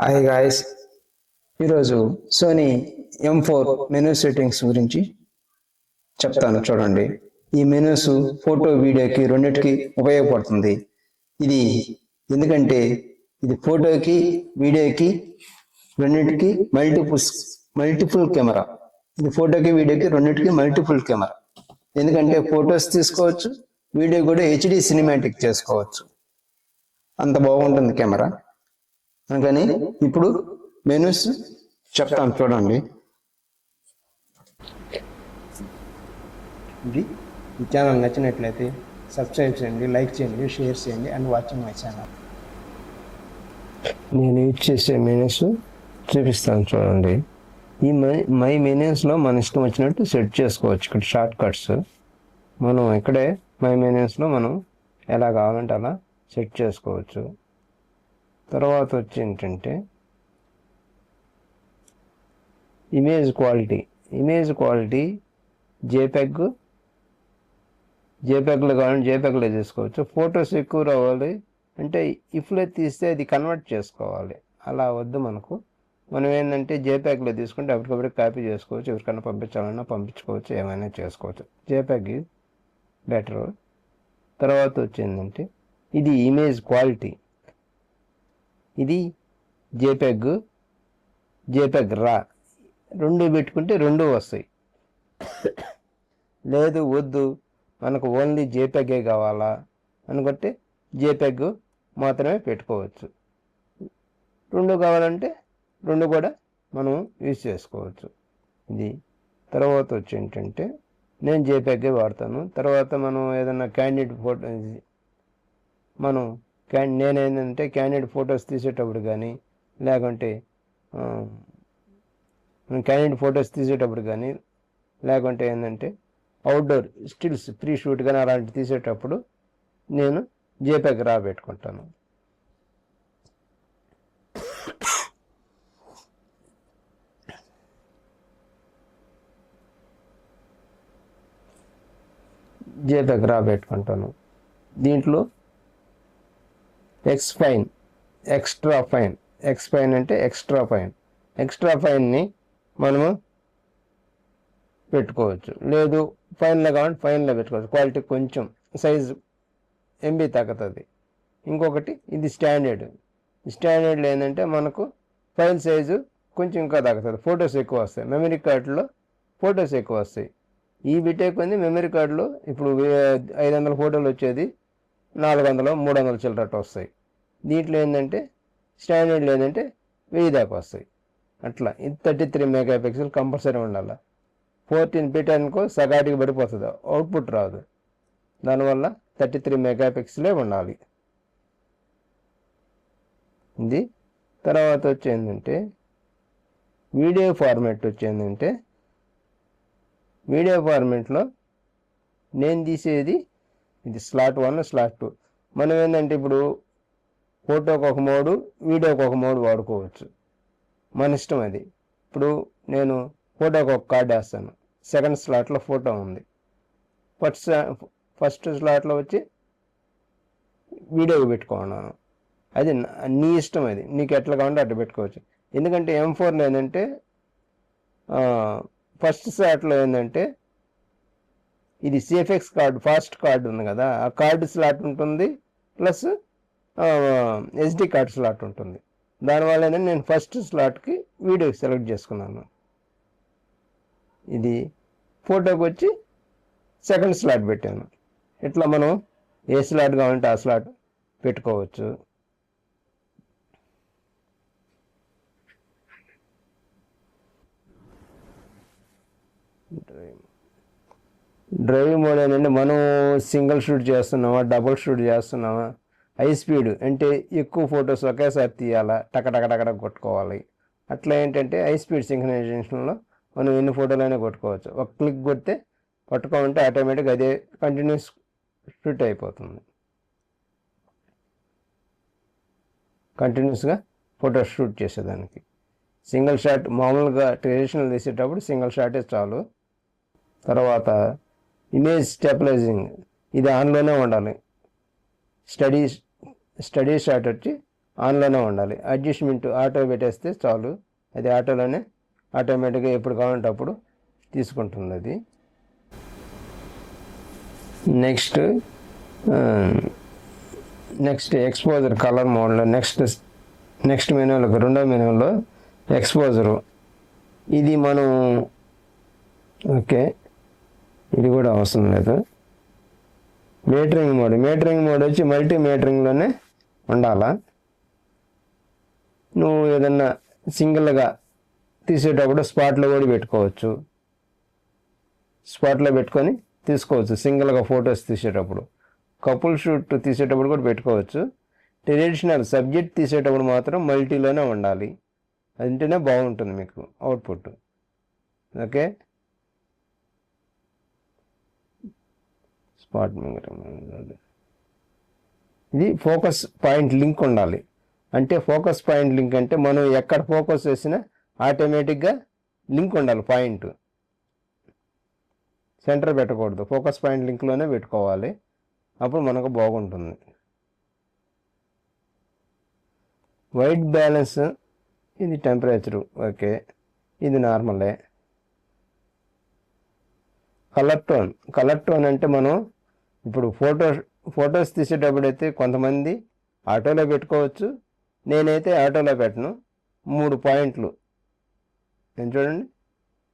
Hi guys, ఈరోజు Sony M4 menu settings గురించి చెప్తాను చూడండి. ఈ మెనూస్ ఫోటో వీడియోకి రెండింటికి ఉపయోగపడుతుంది. ఇది ఎందుకంటే ఇది ఫోటోకి వీడియోకి రెండింటికి మల్టిపుల్ కెమెరా. ఇది ఫోటోకి వీడియోకి రెండింటికి మల్టిపుల్ కెమెరా. ఎందుకంటే ఫొటోస్ తీసుకోవచ్చు, వీడియో కూడా HD సినిమాటిక్ చేసుకోవచ్చు. అంత బాగుంటుంది కెమెరా. అందుకని ఇప్పుడు మెనూస్ చెప్తాను చూడండి. ఈ ఛానల్ నచ్చినట్లయితే సబ్స్క్రైబ్ చేయండి, లైక్ చేయండి, షేర్ చేయండి అండ్ వాచింగ్ మై ఛానల్. నేను యూజ్ చేసే మెనూస్ చూపిస్తాను చూడండి. ఈ మై మెనూస్లో మన ఇష్టం వచ్చినట్టు సెట్ చేసుకోవచ్చు. ఇక్కడ షార్ట్ కట్స్ మనం ఇక్కడే మై మెనూస్లో మనం ఎలా కావాలంటే అలా సెట్ చేసుకోవచ్చు. తర్వాత వచ్చి ఏంటంటే ఇమేజ్ క్వాలిటీ జేపెగ్లో కావాలంటే జేపెగ్లో చేసుకోవచ్చు. ఫొటోస్ ఎక్కువ రావాలి అంటే ఇఫ్లో తీస్తే అది కన్వర్ట్ చేసుకోవాలి. అలా వద్దు మనకు. మనం ఏంటంటే జేపెగ్లో తీసుకుంటే అప్పటికప్పుడు కాపీ చేసుకోవచ్చు, ఎవరికైనా పంపించాలన్నా పంపించుకోవచ్చు, ఏమైనా చేసుకోవచ్చు. JPEG better. తర్వాత వచ్చిందంటే ఇది ఇమేజ్ క్వాలిటీ. ఇది జేపెగ్ రా రెండు పెట్టుకుంటే రెండు వస్తాయి. లేదు వద్దు మనకు ఓన్లీ జేపెగే కావాలా అనుకుంటే జేపెగ్ మాత్రమే పెట్టుకోవచ్చు. రెండు కావాలంటే రెండు కూడా మనం యూజ్ చేసుకోవచ్చు. ఇది తర్వాత వచ్చి ఏంటంటే నేను జేపెగే వాడతాను. తర్వాత మనం ఏదైనా క్యాండిడేట్ ఫోటో నేనేంటంటే క్యాండిడేట్ ఫొటోస్ తీసేటప్పుడు కానీ లేకుంటే లేకుంటే ఏంటంటే అవుట్డోర్ స్టిల్స్ ప్రీ షూట్ కానీ అలాంటివి తీసేటప్పుడు నేను జేపెగ్ రా పెట్టుకుంటాను. దీంట్లో ఎక్స్ట్రా ఫైన్ని మనము పెట్టుకోవచ్చు. లేదు ఫైన్లో కావాలంటే ఫైన్లో పెట్టుకోవచ్చు. క్వాలిటీ కొంచెం సైజు MB తగ్గుతుంది. ఇంకొకటి ఇది స్టాండర్డ్లో ఏంటంటే మనకు ఫైల్ సైజు కొంచెం ఇంకా తగ్గుతుంది. ఫొటోస్ ఎక్కువ వస్తాయి. మెమరీ కార్డులో ఫొటోస్ ఎక్కువ వస్తాయి. ఈ బిటేక్ ఉంది మెమరీ కార్డులో ఇప్పుడు 500 ఫోటోలు వచ్చేది 400 300 చిల్లరట్టు వస్తాయి. దీంట్లో ఏంటంటే స్టాండర్డ్లో ఏంటంటే 1000 దాకా వస్తాయి. అట్లా ఇది 33 మెగాపిక్సెల్ కంపల్సరీ ఉండాలి. 14 పెట్టానుకో సగాటికి పడిపోతుంది, అవుట్పుట్ రాదు. దానివల్ల 33 మెగాపిక్సెలే ఉండాలి. ఇది తర్వాత వచ్చేందంటే వీడియో ఫార్మాట్లో నేను తీసేది ఇది స్లాట్ 1 స్లాట్ 2. మనం ఏంటంటే ఇప్పుడు ఫోటోకి ఒక మోడు వీడియోకి ఒక మోడు వాడుకోవచ్చు, మన ఇష్టం అది. ఇప్పుడు నేను ఫోటోకి ఒక కార్డు వేస్తాను, సెకండ్ స్లాట్లో ఫోటో ఉంది, ఫస్ట్ స్లాట్లో వచ్చి వీడియోకి పెట్టుకున్నాను. అది నీ ఇష్టం, అది నీకు ఎట్లా కావాలంటే అట్లా పెట్టుకోవచ్చు. ఎందుకంటే M4లో ఏంటంటే ఫస్ట్ స్లాట్లో ఏంటంటే ఇది CFX కార్డు ఫాస్ట్ కార్డు ఉంది కదా, ఆ కార్డు స్లాట్ ఉంటుంది, ప్లస్ SD కార్డు స్లాట్ ఉంటుంది. దానివల్ల ఏంటంటే నేను ఫస్ట్ స్లాట్కి వీడియో సెలెక్ట్ చేసుకున్నాను. ఇది ఫోటోకి వచ్చి సెకండ్ స్లాట్ పెట్టాను. ఇట్లా మనం ఏ స్లాట్ కావాలంటే ఆ స్లాట్ పెట్టుకోవచ్చు. డ్రైవ్ మోడ్ ఏంటంటే మనం సింగిల్ షూట్ చేస్తున్నామా డబుల్ షూట్ చేస్తున్నామా, హై స్పీడ్ అంటే ఎక్కువ ఫొటోస్ ఒకేసారి తీయాలా, టకటక కొట్టుకోవాలి. అట్లా ఏంటంటే హై స్పీడ్ సింక్రనైజేషన్లో మనం ఎన్ని ఫోటోలైనా కొట్టుకోవచ్చు. ఒక క్లిక్ కొడితే పట్టుకోమంటే ఆటోమేటిక్గా అదే కంటిన్యూస్ షూట్ అయిపోతుంది. కంటిన్యూస్గా ఫోటో షూట్ చేసేదానికి సింగిల్ షాట్ మామూలుగా ట్రెడిషనల్ తీసేటప్పుడు సింగిల్ షాటే చాలు. తర్వాత ఇమేజ్ స్టెబిలైజింగ్ ఇది ఆన్లోనే ఉండాలి. స్టడీ షాట్ వచ్చి ఆన్లోనే ఉండాలి. అడ్జస్ట్మెంట్ ఆటో పెట్టేస్తే చాలు, అది ఆటోలోనే ఆటోమేటిక్గా ఎప్పుడు కావాలంటే అప్పుడు తీసుకుంటుంది అది. నెక్స్ట్ ఎక్స్పోజర్ కలర్ మోడ్లో నెక్స్ట్ మెనూలో రెండో మెనూలో ఎక్స్పోజరు, ఇది మనం ఓకే, ఇది కూడా అవసరం లేదు. మీటరింగ్ మోడ్ వచ్చి మల్టీ మీటరింగ్లోనే ఉండాలా. నువ్వు ఏదన్నా సింగిల్గా తీసేటప్పుడు స్పాట్లో కూడా పెట్టుకోవచ్చు, స్పాట్లో పెట్టుకొని తీసుకోవచ్చు. సింగిల్గా ఫొటోస్ తీసేటప్పుడు, కపుల్ షూట్ తీసేటప్పుడు కూడా పెట్టుకోవచ్చు. ట్రెడిషనల్ సబ్జెక్ట్ తీసేటప్పుడు మాత్రం మల్టీలోనే ఉండాలి, అంటేనే బాగుంటుంది మీకు అవుట్పుట్. ఓకే, స్పాట్ ఇది ఫోకస్ పాయింట్ లింక్ ఉండాలి. అంటే ఫోకస్ పాయింట్ లింక్ అంటే మనం ఎక్కడ ఫోకస్ చేసినా ఆటోమేటిక్గా లింక్ ఉండాలి. పాయింట్ సెంటర్ పెట్టకూడదు, ఫోకస్ పాయింట్ లింక్లోనే పెట్టుకోవాలి, అప్పుడు మనకు బాగుంటుంది. వైట్ బ్యాలెన్స్, ఇది టెంపరేచరు, ఓకే, ఇది నార్మలే. కలర్ టోన్ అంటే మనం ఇప్పుడు ఫొటోస్ తీసేటప్పుడు అయితే కొంతమంది ఆటోలో పెట్టుకోవచ్చు, నేనైతే ఆటోలో పెట్టను. 3 పాయింట్లు నేను చూడండి,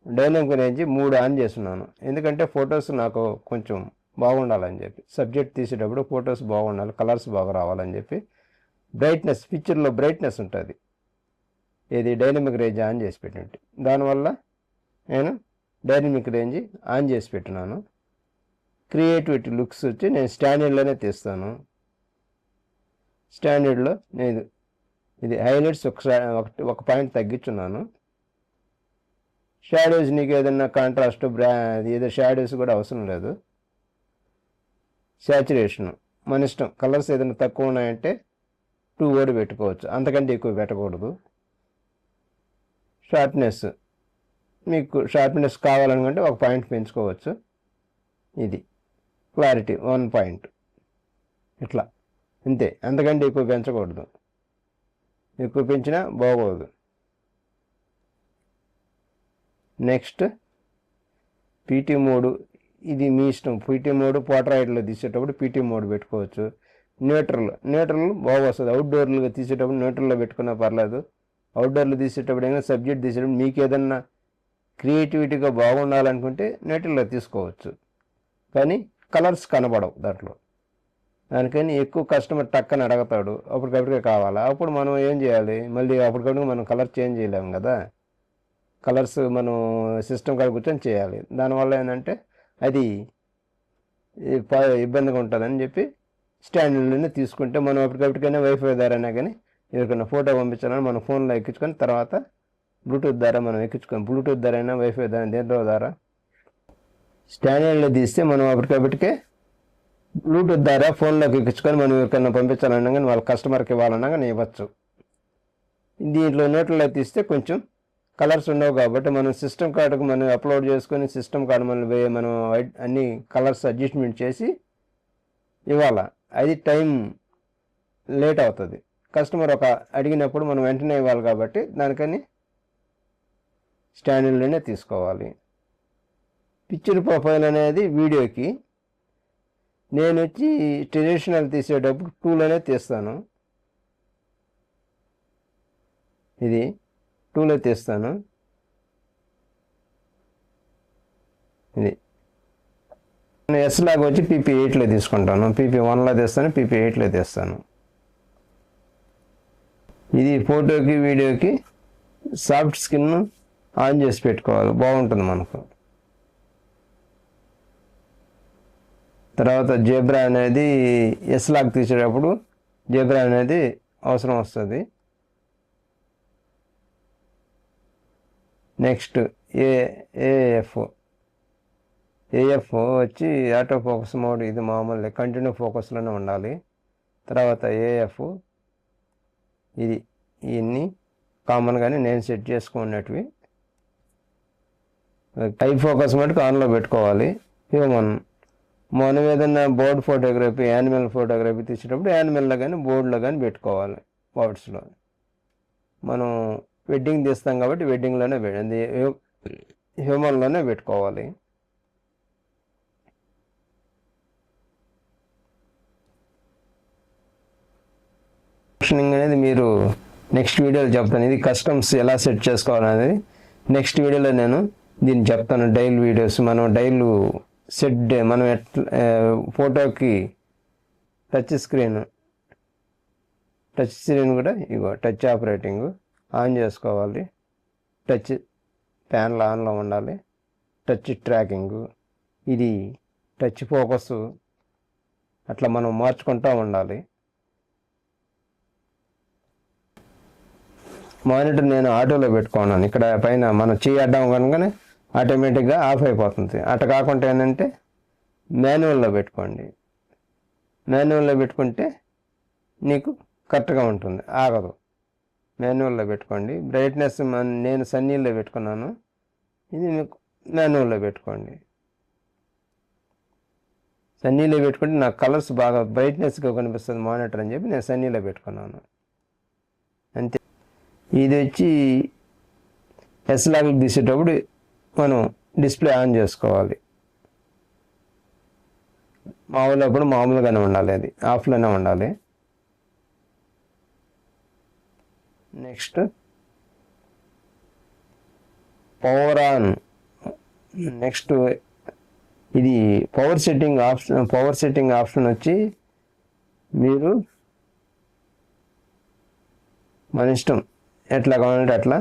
డైనమిక్ రేంజ్ 3 ఆన్ చేస్తున్నాను. ఎందుకంటే ఫొటోస్ నాకు కొంచెం బాగుండాలని చెప్పి, సబ్జెక్ట్ తీసేటప్పుడు ఫొటోస్ బాగుండాలి, కలర్స్ బాగా రావాలని చెప్పి. బ్రైట్నెస్, పిక్చర్లో బ్రైట్నెస్ ఉంటుంది, ఇది డైనమిక్ రేంజ్ ఆన్ చేసి పెట్టినట్టు. దానివల్ల నేను డైనమిక్ రేంజ్ ఆన్ చేసి పెట్టినాను. క్రియేటివిటీ లుక్స్ వచ్చి నేను స్టాండర్డ్లోనే తీస్తాను. స్టాండర్డ్లో నేను ఇది హైలైట్స్ ఒక పాయింట్ తగ్గించున్నాను. షాడోస్ నీకు ఏదన్నా కాంట్రాస్ట్ ఏదో షాడోస్ కూడా అవసరం లేదు. శాచురేషను మన ఇష్టం, కలర్స్ ఏదైనా తక్కువ ఉన్నాయంటే 2 కూడా పెట్టుకోవచ్చు, అంతకంటే ఎక్కువ పెట్టకూడదు. షార్ప్నెస్, మీకు షార్ప్నెస్ కావాలనుకుంటే 1 పాయింట్ పెంచుకోవచ్చు. ఇది క్లారిటీ 1 పాయింట్, ఇట్లా అంతే, అంతకంటే ఎక్కువ పెంచకూడదు, ఎక్కువ పెంచినా బాగోదు. నెక్స్ట్ పీటీ మోడ్, ఇది మీ ఇష్టం. పీటీ మోడ్ పోర్ట్రైట్లో తీసేటప్పుడు పీటీ మోడ్ పెట్టుకోవచ్చు. న్యూట్రల్ బాగా వస్తుంది, అవుట్డోర్లుగా తీసేటప్పుడు న్యూట్రల్లో పెట్టుకున్నా పర్లేదు. అవుట్డోర్లు తీసేటప్పుడు అయినా సబ్జెక్ట్ తీసేటప్పుడు మీకు ఏదన్నా క్రియేటివిటీగా బాగుండాలనుకుంటే న్యూట్రల్లో తీసుకోవచ్చు, కానీ కలర్స్ కనబడవు దాంట్లో. దానికని ఎక్కువ కస్టమర్ టక్కని అడగతాడు, అప్పటికప్పటికే కావాలా, అప్పుడు మనం ఏం చేయాలి, మళ్ళీ అప్పటికప్పుడు మనం కలర్ చేంజ్ చేయలేము కదా. కలర్స్ మనం సిస్టమ్ కాడ కూర్చొని చేయాలి. దానివల్ల ఏంటంటే అది ఇబ్బందిగా ఉంటుందని చెప్పి స్టాండర్డ్లోనే తీసుకుంటే మనం అప్పటికప్పటికైనా వైఫై ద్వారానే కానీ ఎవరికైనా ఫోటో పంపించాలని మనం ఫోన్లో ఎక్కించుకొని తర్వాత బ్లూటూత్ ద్వారా మనం ఎక్కించుకొని, బ్లూటూత్ ద్వారా అయినా వైఫై ద్వారా దేంట్లో ద్వారా స్టాండర్డ్లో తీస్తే మనం అప్పటికప్పటికే బ్లూటూత్ ద్వారా ఫోన్లోకి ఎక్కించుకొని మనం ఎవరికైనా పంపించాలన్నా కానీ వాళ్ళ కస్టమర్కి ఇవ్వాలన్నా కానీ ఇవ్వచ్చు. దీంట్లో నోట్లో తీస్తే కొంచెం కలర్స్ ఉండవు కాబట్టి మనం సిస్టమ్ కార్డుకు మనం అప్లోడ్ చేసుకొని సిస్టమ్ కార్డు మనం అన్ని కలర్స్ అడ్జస్ట్మెంట్ చేసి ఇవ్వాలా. అది టైం లేట్ అవుతుంది, కస్టమర్ అడిగినప్పుడు మనం వెంటనే ఇవ్వాలి కాబట్టి దానికని స్టాండర్డ్లోనే తీసుకోవాలి. పిక్చర్ ప్రొఫైల్ అనేది వీడియోకి నేను వచ్చి ట్రెడిషనల్ తీసేటప్పుడు 2లోనే తీస్తాను, ఇది 2లో తీస్తాను. ఇది నేను ఎస్ లాగా వచ్చి PP8లో తీసుకుంటాను, PP1లో తీస్తాను, PP8లో తీస్తాను. ఇది ఫోటోకి వీడియోకి సాఫ్ట్ స్కిన్ ఆన్ చేసి పెట్టుకోవాలి, బాగుంటుంది మనకు. తర్వాత జెబ్రా అనేది ఎస్ లాగ్ తీసేటప్పుడు జెబ్రా అనేది అవసరం వస్తుంది. నెక్స్ట్ ఏఎఫ్ వచ్చి ఆటో ఫోకస్ మోడ్, ఇది మామూలు కంటిన్యూ ఫోకస్లోనే ఉండాలి. తర్వాత ఏఎఫ్ ఇది, ఇవన్నీ కామన్గానే నేను సెట్ చేసుకున్నటివి. ఐ ఫోకస్ మటుకు ఆన్లో పెట్టుకోవాలి. మనం ఏదైనా బోర్డ్ ఫోటోగ్రఫీ, యానిమల్ ఫోటోగ్రఫీ తీసేటప్పుడు యానిమల్లో కానీ బోర్డులో కానీ పెట్టుకోవాలి. మోడ్స్లో. మనం వెడ్డింగ్ తీస్తాం కాబట్టి వెడ్డింగ్లోనే హ్యూమన్లోనే పెట్టుకోవాలి. అనేది మీరు నెక్స్ట్ వీడియోలో చెప్తాను. ఇది కస్టమ్స్ ఎలా సెట్ చేసుకోవాలనేది నెక్స్ట్ వీడియోలో నేను దీన్ని చెప్తాను. డైల్ వీడియోస్ మనం డైల్ సెట్ మనం ఎట్లా ఫోటోకి టచ్ స్క్రీన్ కూడా ఇగో టచ్ ఆపరేటింగ్ ఆన్ చేసుకోవాలి. టచ్ ప్యాన్లో ఆన్లో ఉండాలి. టచ్ ట్రాకింగ్, ఇది టచ్ ఫోకస్, అట్లా మనం మార్చుకుంటూ ఉండాలి. మానిటర్ నేను ఆటోలో పెట్టుకున్నాను. ఇక్కడ పైన మనం చేయడం కనుకనే ఆటోమేటిక్గా ఆఫ్ అయిపోతుంది. అట్లా కాకుండా ఏంటంటే మాన్యువల్లో పెట్టుకోండి. మాన్యువల్లో పెట్టుకుంటే నీకు కరెక్ట్గా ఉంటుంది, ఆగదు. మాన్యువల్లో పెట్టుకోండి. బ్రైట్నెస్ నేను సన్నీల్లో పెట్టుకున్నాను, ఇది మీకు మాన్యువల్లో పెట్టుకోండి. సన్నీలో పెట్టుకుంటే నాకు కలర్స్ బాగా బ్రైట్నెస్గా కనిపిస్తుంది మానిటర్ అని చెప్పి నేను సన్నీలో పెట్టుకున్నాను అంతే. ఇది వచ్చి ఎస్లాగ్ తీసేటప్పుడు మనం డిస్ప్లే ఆన్ చేసుకోవాలి. మామూలుగానే ఉండాలి, అది ఆఫ్లోనే ఉండాలి. Next power on. నెక్స్ట్ ఇది పవర్ సెట్టింగ్ ఆప్షన్ వచ్చి మీరు మన ఇష్టం ఎట్లా కావాలంటే అట్లా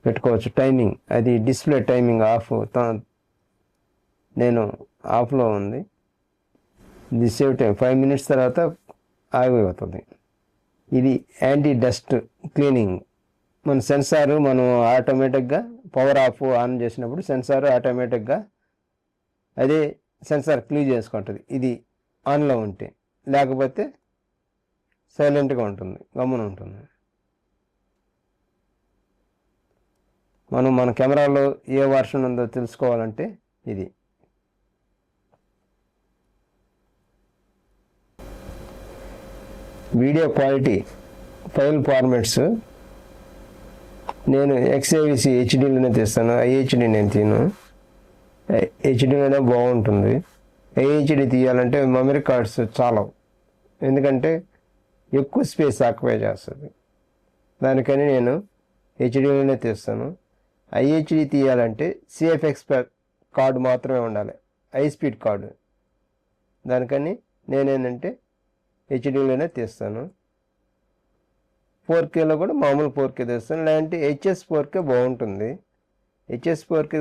పెట్టుకోవచ్చు. టైమింగ్, అది డిస్ప్లే టైమింగ్ ఆఫ్, నేను ఆఫ్లో ఉంది. ఇది సేవ్ టైం 5 minutes తర్వాత ఆగిపోతుంది. ఇది యాంటీ డస్ట్ క్లీనింగ్. మన సెన్సారు మనం ఆటోమేటిక్గా పవర్ ఆఫ్ ఆన్ చేసినప్పుడు సెన్సార్ ఆటోమేటిక్గా అదే సెన్సార్ క్లీన్ చేసుకుంటుంది ఇది ఆన్లో ఉంటే. లేకపోతే సైలెంట్గా ఉంటుంది, గమ్మున ఉంటుంది. మన కెమెరాలో ఏ వర్షన్ ఉందో తెలుసుకోవాలంటే ఇది. వీడియో క్వాలిటీ ఫైల్ ఫార్మాట్స్ నేను XAVC హెచ్డీలోనే తీస్తాను. IHD నేను తీను. హెచ్డీలోనే బాగుంటుంది. IHD తీయాలంటే మెమరీ కార్డ్స్ చాలవు, ఎందుకంటే ఎక్కువ స్పేస్ ఆక్యుపై చేస్తుంది. దానికని నేను హెచ్డీలోనే తీస్తాను. IHD తీయాలంటే CFX కార్డు మాత్రమే ఉండాలి, హై స్పీడ్ కార్డు. దానికని నేనేంటంటే హెచ్డీలోనే తీస్తాను. 4Kలో కూడా మామూలు 4K తీస్తాను. లేదంటే HS4K బాగుంటుంది. HS4K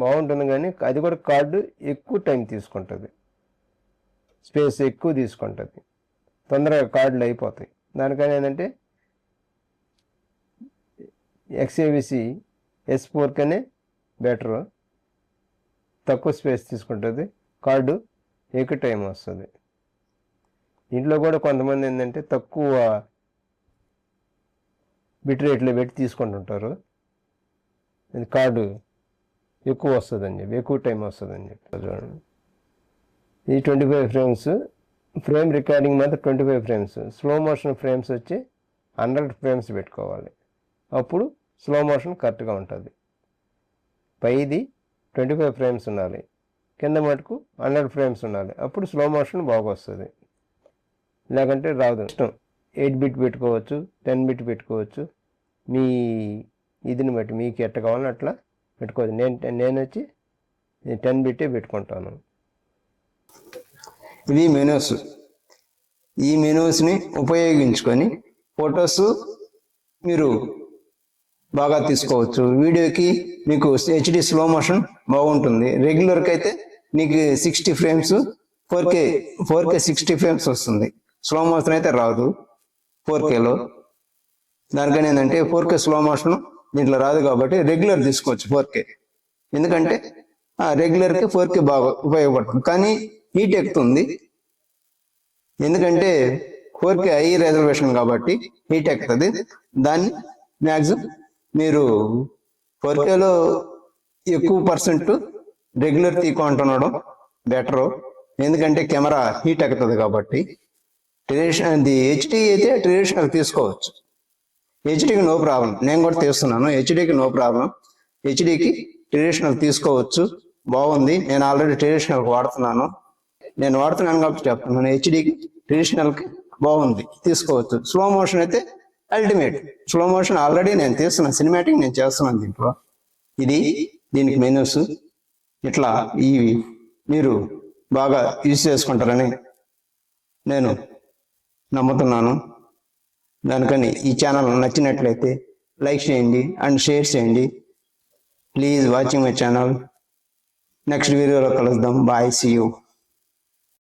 బాగుంటుంది, కానీ అది కూడా కార్డు ఎక్కువ టైం తీసుకుంటుంది, స్పేస్ ఎక్కువ తీసుకుంటుంది, తొందరగా కార్డులు అయిపోతాయి. దానికని ఏంటంటే XAVC S4Kనే బెటర్, తక్కువ స్పేస్ తీసుకుంటుంది, కార్డు ఎక్కువ టైం వస్తుంది. ఇంట్లో కూడా కొంతమంది ఏంటంటే తక్కువ బిట్ రేట్లో పెట్టి తీసుకుంటుంటారు, ఇది కార్డు ఎక్కువ వస్తుందని చెప్పి, ఎక్కువ టైం వస్తుందని చెప్పి. చూడండి, ఇది 25 frames. ఫ్రేమ్ రికార్డింగ్ మాత్రం 25 frames. స్లో మోషన్ ఫ్రేమ్స్ వచ్చి 100 frames పెట్టుకోవాలి, అప్పుడు స్లో మోషన్ కరెక్ట్గా ఉంటుంది. పైది 25 frames ఉండాలి, కింద మటుకు 100 frames ఉండాలి, అప్పుడు స్లో మోషన్ బాగా వస్తుంది. లేకంటే రాదు. ఇష్టం 8-bit పెట్టుకోవచ్చు, 10-bit పెట్టుకోవచ్చు, మీ ఇదిని బట్టి మీకు ఎట్ట కావాలని అట్లా పెట్టుకోవచ్చు. నేను వచ్చి 10-bit పెట్టుకుంటాను. ఇవి మెనూస్. ఈ మెనూస్ని ఉపయోగించుకొని ఫొటోస్ మీరు బాగా తీసుకోవచ్చు. వీడియోకి మీకు HD స్లో మోషన్ బాగుంటుంది. రెగ్యులర్కి అయితే నీకు 60 frames 4K 60 frames వస్తుంది. స్లో మోషన్ అయితే రాదు 4Kలో. దానికని ఏంటంటే 4K స్లో మోషన్ దీంట్లో రాదు కాబట్టి రెగ్యులర్ తీసుకోవచ్చు 4K. ఎందుకంటే రెగ్యులర్కి 4K బాగా ఉపయోగపడుతుంది, కానీ హీట్ ఎక్కుతుంది. ఎందుకంటే 4K హై రిజల్యూషన్ కాబట్టి హీట్ ఎక్కుతుంది. దాన్ని మ్యాక్సిమం మీరు 4Kలో ఎక్కువ పర్సెంట్ రెగ్యులర్ తీకుంటున్నాడు బెటరు, ఎందుకంటే కెమెరా హీట్ ఎక్కుతుంది కాబట్టి. ట్రెడిషనల్ హెచ్డి అయితే ట్రెడిషనల్ తీసుకోవచ్చు. హెచ్డికి నో ప్రాబ్లం, నేను కూడా తీస్తున్నాను. హెచ్డికి నో ప్రాబ్లం, హెచ్డికి ట్రెడిషనల్ తీసుకోవచ్చు. బాగుంది, నేను ఆల్రెడీ ట్రెడిషనల్ వాడుతున్నాను. నేను వాడుతున్నాను కాబట్టి చెప్తున్నాను. హెచ్డికి ట్రెడిషనల్కి బాగుంది, తీసుకోవచ్చు. స్లో మోషన్ అయితే అల్టిమేట్. స్లో మోషన్ ఆల్రెడీ నేను తీస్తున్నాను, సినిమాటిక్ నేను చేస్తున్నాను దీంట్లో. ఇది దీనికి మెనూస్. ఇట్లా ఇవి మీరు బాగా యూజ్ చేసుకుంటారని నేను నమ్ముతున్నాను. దానికని ఈ ఛానల్ నచ్చినట్లయితే లైక్ చేయండి అండ్ షేర్ చేయండి. Please watching my channel. Next వీడియోలో కలుద్దాం. Bye, see you.